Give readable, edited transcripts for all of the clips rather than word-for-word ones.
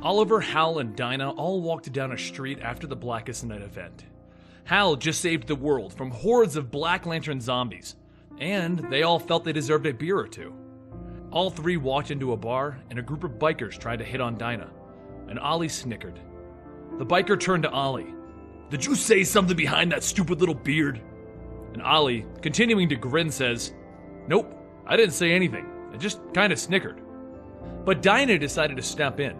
Oliver, Hal, and Dinah all walked down a street after the Blackest Night event. Hal just saved the world from hordes of Black Lantern zombies, and they all felt they deserved a beer or two. All three walked into a bar, and a group of bikers tried to hit on Dinah, and Ollie snickered. The biker turned to Ollie. "Did you say something behind that stupid little beard?" And Ollie, continuing to grin, says, "Nope, I didn't say anything. I just kinda snickered." But Dinah decided to step in.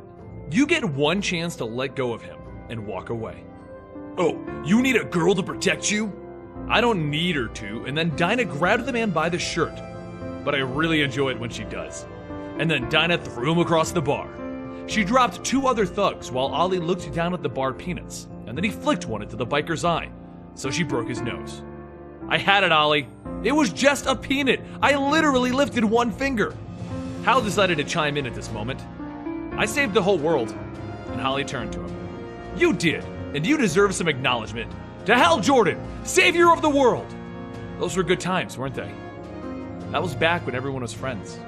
You get one chance to let go of him and walk away. "Oh, you need a girl to protect you?" I don't need her to, and then Dinah grabbed the man by the shirt. But I really enjoy it when she does. And then Dinah threw him across the bar. She dropped two other thugs while Ollie looked down at the bar peanuts, and then he flicked one into the biker's eye, so she broke his nose. I had it, Ollie. It was just a peanut. I literally lifted one finger. Hal decided to chime in at this moment. "I saved the whole world." And Ollie turned to him. "You did, and you deserve some acknowledgement. To Hal Jordan, savior of the world." Those were good times, weren't they? That was back when everyone was friends.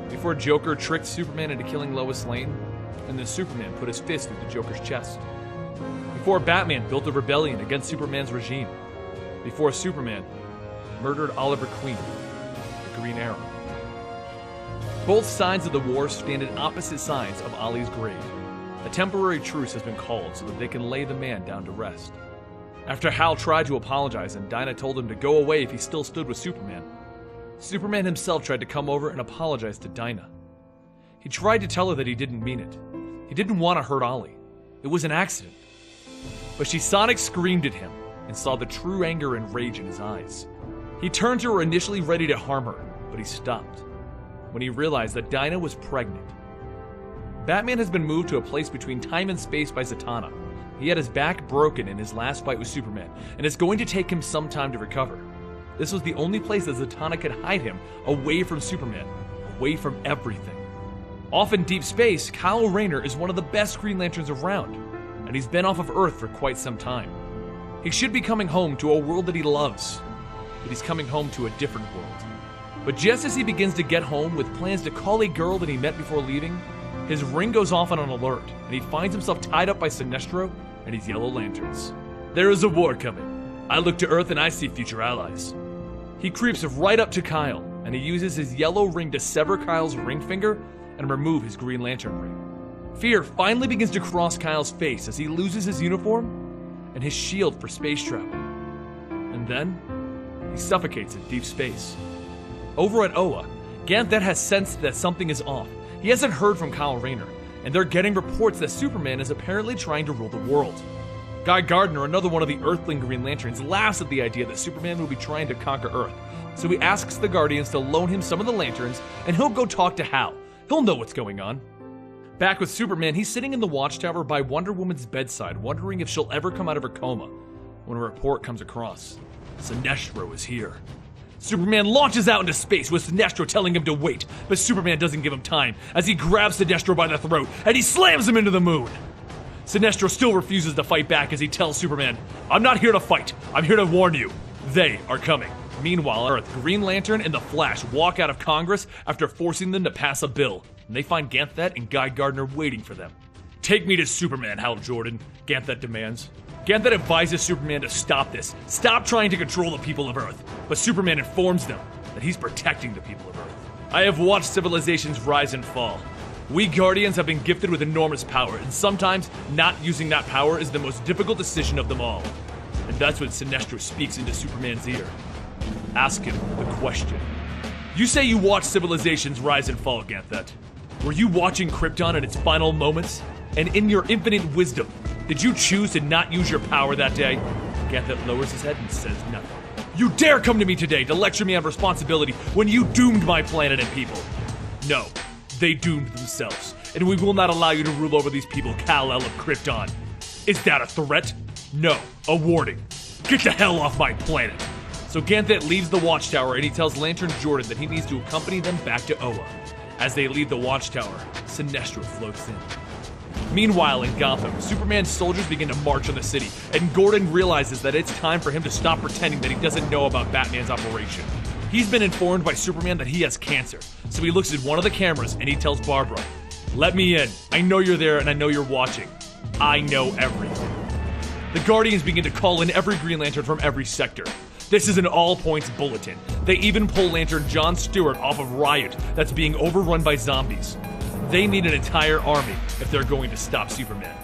Before Joker tricked Superman into killing Lois Lane, and then Superman put his fist through the Joker's chest. Before Batman built a rebellion against Superman's regime. Before Superman murdered Oliver Queen, the Green Arrow. Both sides of the war stand at opposite sides of Ollie's grave. A temporary truce has been called so that they can lay the man down to rest. After Hal tried to apologize and Dinah told him to go away if he still stood with Superman, Superman himself tried to come over and apologize to Dinah. He tried to tell her that he didn't mean it. He didn't want to hurt Ollie. It was an accident. But she sonic screamed at him and saw the true anger and rage in his eyes. He turned to her initially ready to harm her, but he stopped when he realized that Dinah was pregnant. Batman has been moved to a place between time and space by Zatanna. He had his back broken in his last fight with Superman, and it's going to take him some time to recover. This was the only place that Zatanna could hide him away from Superman, away from everything. Off in deep space, Kyle Rayner is one of the best Green Lanterns around, and he's been off of Earth for quite some time. He should be coming home to a world that he loves, but he's coming home to a different world. But just as he begins to get home with plans to call a girl that he met before leaving, his ring goes off on an alert, and he finds himself tied up by Sinestro and his yellow lanterns. There is a war coming. I look to Earth and I see future allies. He creeps right up to Kyle, and he uses his yellow ring to sever Kyle's ring finger and remove his Green Lantern ring. Fear finally begins to cross Kyle's face as he loses his uniform and his shield for space travel. And then, he suffocates in deep space. Over at Oa, Ganthet has sensed that something is off. He hasn't heard from Kyle Rayner, and they're getting reports that Superman is apparently trying to rule the world. Guy Gardner, another one of the Earthling Green Lanterns, laughs at the idea that Superman will be trying to conquer Earth, so he asks the Guardians to loan him some of the lanterns, and he'll go talk to Hal. He'll know what's going on. Back with Superman, he's sitting in the Watchtower by Wonder Woman's bedside, wondering if she'll ever come out of her coma, when a report comes across. Sinestro is here. Superman launches out into space with Sinestro telling him to wait, but Superman doesn't give him time as he grabs Sinestro by the throat and he slams him into the moon. Sinestro still refuses to fight back as he tells Superman, "I'm not here to fight, I'm here to warn you. They are coming." Meanwhile, on Earth, Green Lantern and the Flash walk out of Congress after forcing them to pass a bill, and they find Ganthet and Guy Gardner waiting for them. "Take me to Superman, Hal Jordan," Ganthet demands. Ganthet advises Superman to stop this. Stop trying to control the people of Earth. But Superman informs them that he's protecting the people of Earth. "I have watched civilizations rise and fall. We Guardians have been gifted with enormous power, and sometimes not using that power is the most difficult decision of them all." And that's when Sinestro speaks into Superman's ear. Ask him the question. "You say you watched civilizations rise and fall, Ganthet. Were you watching Krypton in its final moments? And in your infinite wisdom, did you choose to not use your power that day?" Ganthet lowers his head and says nothing. "You dare come to me today to lecture me on responsibility when you doomed my planet and people. No, they doomed themselves, and we will not allow you to rule over these people, Kal-El of Krypton. Is that a threat? No, a warning. Get the hell off my planet." So Ganthet leaves the Watchtower and he tells Lantern Jordan that he needs to accompany them back to Oa. As they leave the Watchtower, Sinestro floats in. Meanwhile, in Gotham, Superman's soldiers begin to march on the city, and Gordon realizes that it's time for him to stop pretending that he doesn't know about Batman's operation. He's been informed by Superman that he has cancer, so he looks at one of the cameras and he tells Barbara, Let me in. I know you're there and I know you're watching. I know everything. The Guardians begin to call in every Green Lantern from every sector. This is an all-points bulletin. They even pull Lantern John Stewart off of Riot that's being overrun by zombies. They need an entire army if they're going to stop Superman.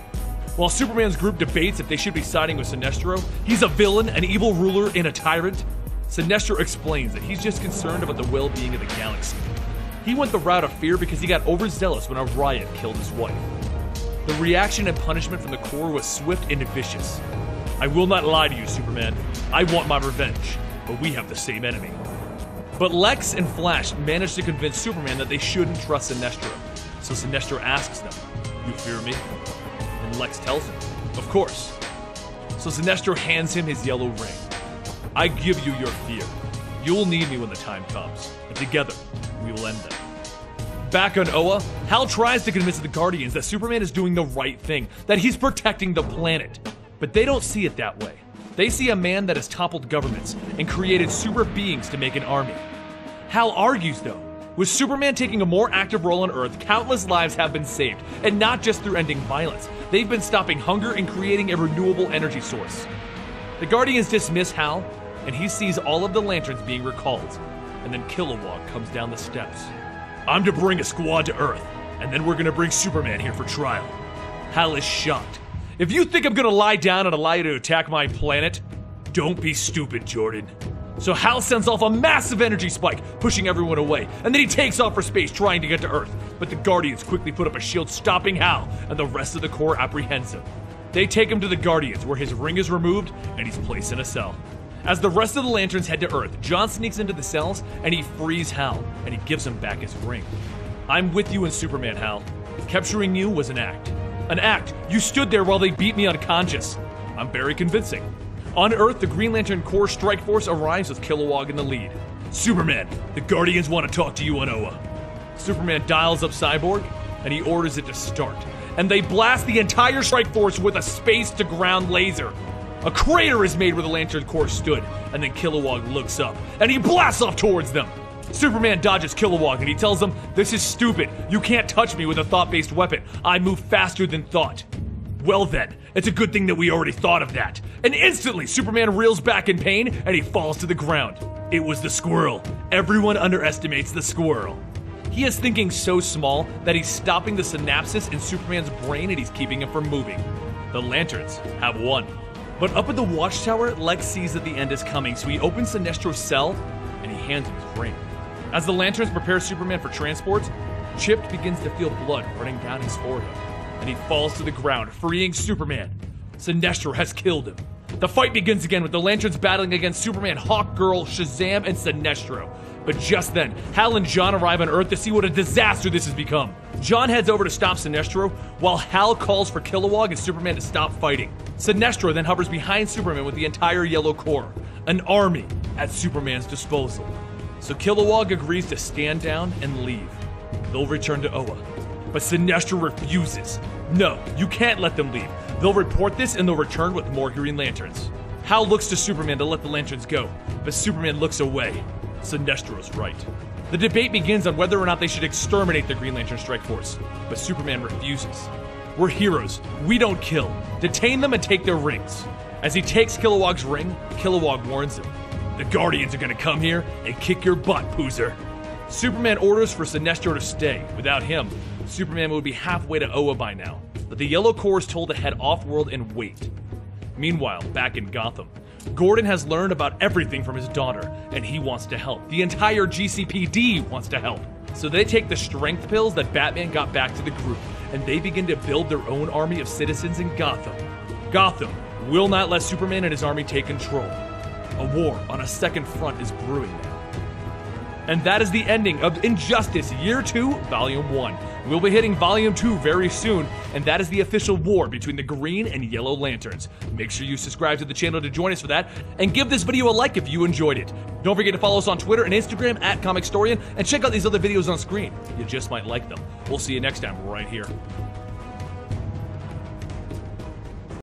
While Superman's group debates if they should be siding with Sinestro, he's a villain, an evil ruler, and a tyrant. Sinestro explains that he's just concerned about the well-being of the galaxy. He went the route of fear because he got overzealous when a riot killed his wife. The reaction and punishment from the Corps was swift and vicious. I will not lie to you, Superman. I want my revenge, but we have the same enemy. But Lex and Flash managed to convince Superman that they shouldn't trust Sinestro. So Sinestro asks them, "You fear me?" And Lex tells him, "Of course." So Sinestro hands him his yellow ring. "I give you your fear. You will need me when the time comes, and together we will end them." Back on Oa, Hal tries to convince the Guardians that Superman is doing the right thing, that he's protecting the planet. But they don't see it that way. They see a man that has toppled governments and created super beings to make an army. Hal argues, though, with Superman taking a more active role on Earth, countless lives have been saved, and not just through ending violence. They've been stopping hunger and creating a renewable energy source. The Guardians dismiss Hal, and he sees all of the lanterns being recalled, and then Kilowog comes down the steps. "I'm to bring a squad to Earth, and then we're gonna bring Superman here for trial." Hal is shocked. "If you think I'm gonna lie down and allow you to attack my planet, don't be stupid, Jordan." So Hal sends off a massive energy spike, pushing everyone away, and then he takes off for space trying to get to Earth. But the Guardians quickly put up a shield stopping Hal, and the rest of the Corps apprehends him. They take him to the Guardians, where his ring is removed, and he's placed in a cell. As the rest of the Lanterns head to Earth, John sneaks into the cells, and he frees Hal, and he gives him back his ring. "I'm with you in Superman, Hal. Capturing you was an act. An act. You stood there while they beat me unconscious. I'm very convincing." On Earth, the Green Lantern Corps strike force arrives with Kilowog in the lead. "Superman, the Guardians want to talk to you on Oa." Superman dials up Cyborg, and he orders it to start. And they blast the entire strike force with a space-to-ground laser. A crater is made where the Lantern Corps stood, and then Kilowog looks up, and he blasts off towards them. Superman dodges Kilowog, and he tells him, "This is stupid. You can't touch me with a thought-based weapon. I move faster than thought." "Well then, it's a good thing that we already thought of that." And instantly, Superman reels back in pain, and he falls to the ground. It was the squirrel. Everyone underestimates the squirrel. He is thinking so small that he's stopping the synapses in Superman's brain, and he's keeping him from moving. The Lanterns have won. But up at the Watchtower, Lex sees that the end is coming, so he opens Sinestro's cell, and he hands him his ring. As the Lanterns prepare Superman for transport, Chip begins to feel blood running down his forehead, and he falls to the ground, freeing Superman. Sinestro has killed him. The fight begins again with the Lanterns battling against Superman, Hawkgirl, Shazam, and Sinestro. But just then, Hal and John arrive on Earth to see what a disaster this has become. John heads over to stop Sinestro, while Hal calls for Kilowog and Superman to stop fighting. Sinestro then hovers behind Superman with the entire Yellow Corps, an army at Superman's disposal. So Kilowog agrees to stand down and leave. They'll return to Oa. But Sinestro refuses. "No, you can't let them leave. They'll report this and they'll return with more Green Lanterns." Hal looks to Superman to let the Lanterns go, but Superman looks away. Sinestro's right. The debate begins on whether or not they should exterminate the Green Lantern strike force, but Superman refuses. "We're heroes. We don't kill. Detain them and take their rings." As he takes Kilowog's ring, Kilowog warns him, "The Guardians are gonna come here and kick your butt, Poozer." Superman orders for Sinestro to stay. Without him, Superman would be halfway to Oa by now, but the Yellow Corps is told to head off-world and wait. Meanwhile, back in Gotham, Gordon has learned about everything from his daughter, and he wants to help. The entire GCPD wants to help. So they take the strength pills that Batman got back to the group, and they begin to build their own army of citizens in Gotham. Gotham will not let Superman and his army take control. A war on a second front is brewing now. And that is the ending of Injustice Year 2, Volume 1. We'll be hitting Volume 2 very soon, and that is the official war between the Green and Yellow Lanterns. Make sure you subscribe to the channel to join us for that, and give this video a like if you enjoyed it. Don't forget to follow us on Twitter and Instagram @ComicStorian, and check out these other videos on screen. You just might like them. We'll see you next time right here.